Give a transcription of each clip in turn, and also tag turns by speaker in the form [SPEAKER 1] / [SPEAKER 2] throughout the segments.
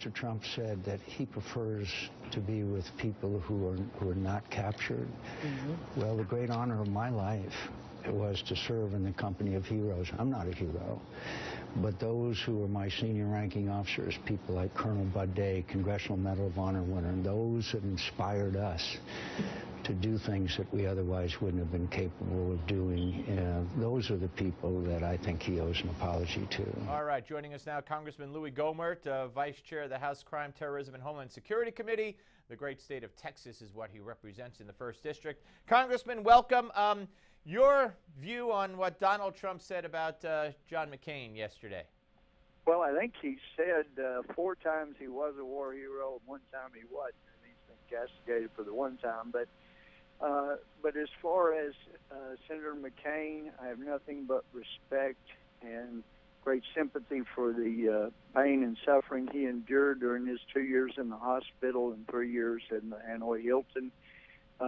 [SPEAKER 1] Mr. Trump said that he prefers to be with people who are not captured. Well, the great honor of my life was to serve in the company of heroes. I'm not a hero, but those who were my senior ranking officers, people like Colonel Bud Day, Congressional Medal of Honor winner, and those that inspired us to do things that we otherwise wouldn't have been capable of doing. Those are the people that I think he owes an apology to.
[SPEAKER 2] All right, joining us now, Congressman Louie Gohmert, Vice Chair of the House Crime, Terrorism, and Homeland Security Committee. The great state of Texas is what he represents in the 1st District. Congressman, welcome. Your view on what Donald Trump said about John McCain yesterday?
[SPEAKER 3] Well, I think he said 4 times he was a war hero, and 1 time he wasn't. And he's been castigated for the 1 time. But as far as Senator McCain, I have nothing but respect and great sympathy for the pain and suffering he endured during his 2 years in the hospital and 3 years in the Hanoi Hilton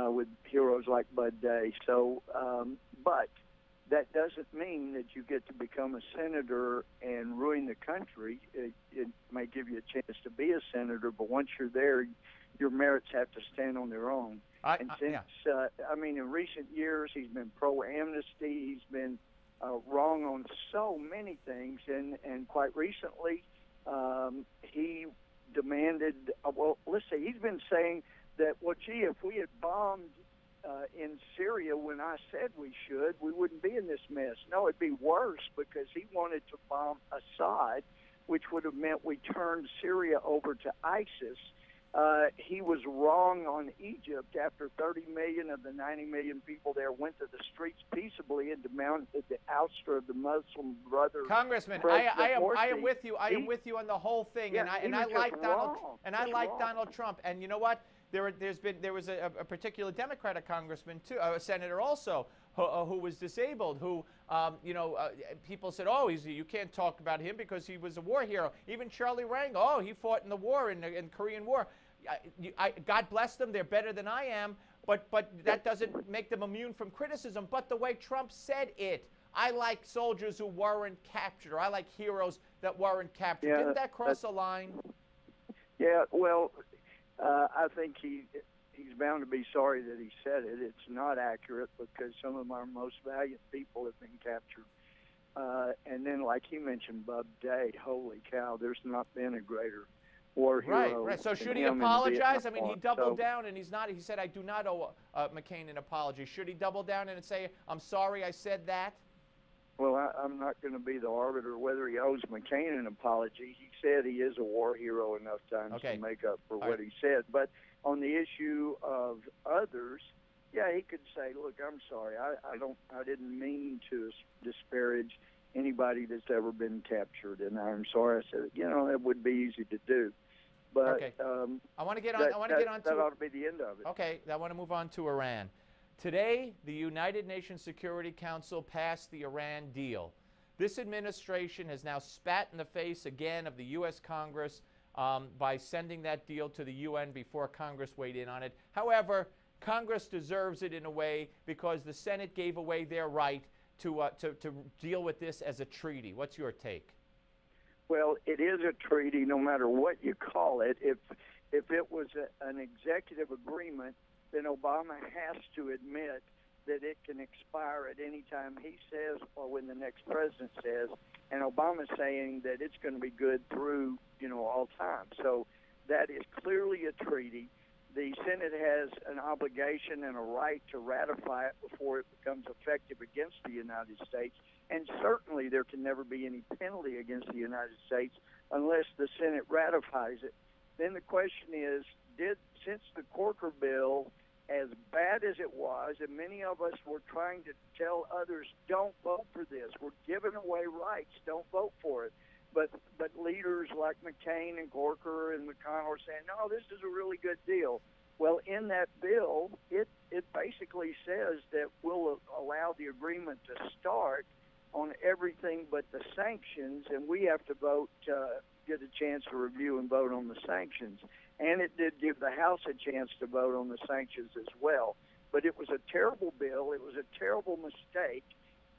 [SPEAKER 3] with heroes like Bud Day. So, but that doesn't mean that you get to become a senator and ruin the country. It may give you a chance to be a senator, but once you're there, your merits have to stand on their own. I mean, in recent years, he's been pro-amnesty. He's been wrong on so many things. And quite recently, he demanded, well, let's say he's been saying that, well, gee, if we had bombed in Syria when I said we should, we wouldn't be in this mess. No, it'd be worse, because he wanted to bomb Assad, which would have meant we turned Syria over to ISIS. He was wrong on Egypt after 30 million of the 90 million people there went to the streets peaceably and demanded the ouster of the Muslim Brotherhood.
[SPEAKER 2] Congressman, I am with you. I am with you on the whole thing,
[SPEAKER 3] yeah,
[SPEAKER 2] and I like Donald Trump. And you know what? There was a particular Democratic congressman too, a senator also, who was disabled. Who people said, oh, you can't talk about him because he was a war hero. Even Charlie Rang, oh, he fought in the war, in the Korean War. God bless them, they're better than I am, but that doesn't make them immune from criticism. But the way Trump said it, I like soldiers who weren't captured, or I like heroes that weren't captured.
[SPEAKER 3] Yeah,
[SPEAKER 2] didn't that cross a line?
[SPEAKER 3] Yeah, well, I think he's bound to be sorry that he said it. It's not accurate, because some of our most valiant people have been captured. And then, like he mentioned, Bud Day, holy cow, there's not been a greater war hero.
[SPEAKER 2] Right. So should he apologize? I mean, he doubled down, and he said, I do not owe McCain an apology. Should he double down and say, I'm sorry I said that?
[SPEAKER 3] Well, I'm not going to be the arbiter whether he owes McCain an apology. He said he is a war hero enough times to make up for what he said. But on the issue of others, yeah, he could say, look, I'm sorry. I didn't mean to disparage anybody that's ever been captured, and I'm sorry I said it. You know, that would be easy to do. But
[SPEAKER 2] I want to get on.
[SPEAKER 3] That ought to be the end of it.
[SPEAKER 2] Okay, I want to move on to Iran. Today, the United Nations Security Council passed the Iran deal. This administration has now spat in the face again of the U.S. Congress by sending that deal to the UN before Congress weighed in on it. However, Congress deserves it in a way because the Senate gave away their right to deal with this as a treaty. What's your take?
[SPEAKER 3] Well, it is a treaty no matter what you call it. If it was an executive agreement, then Obama has to admit that it can expire at any time he says or when the next president says. And Obama's saying that it's going to be good through, all time. So that is clearly a treaty. The Senate has an obligation and a right to ratify it before it becomes effective against the United States. And certainly there can never be any penalty against the United States unless the Senate ratifies it. Then the question is, since the Corker bill, as bad as it was, and many of us were trying to tell others, don't vote for this. We're giving away rights. Don't vote for it. But leaders like McCain and Corker and McConnell are saying, no, this is a really good deal. Well, in that bill, it basically says that we'll allow the agreement to start on everything but the sanctions, and we have to vote, get a chance to review and vote on the sanctions. And it did give the House a chance to vote on the sanctions as well. But it was a terrible bill. It was a terrible mistake.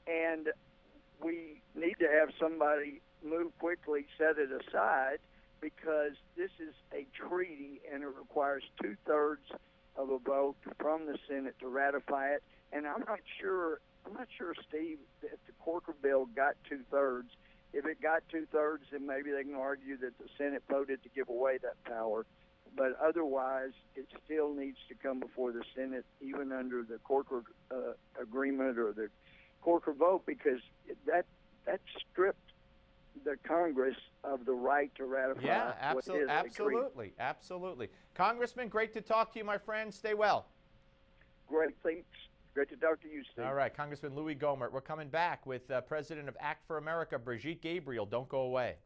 [SPEAKER 3] And we need to have somebody move quickly, set it aside, because this is a treaty and it requires 2/3 of a vote from the Senate to ratify it. And I'm not sure, Steve, if the Corker bill got 2/3. If it got 2/3, then maybe they can argue that the Senate voted to give away that power. But otherwise, it still needs to come before the Senate, even under the Corker agreement or the Corker vote, because that stripped the Congress of the right to ratify.
[SPEAKER 2] Yeah,
[SPEAKER 3] absolutely.
[SPEAKER 2] Absolutely. Congressman, great to talk to you, my friend. Stay well.
[SPEAKER 3] Great, thanks. Great to talk to you, Steve.
[SPEAKER 2] All right, Congressman Louie Gohmert. We're coming back with President of Act for America, Brigitte Gabriel. Don't go away.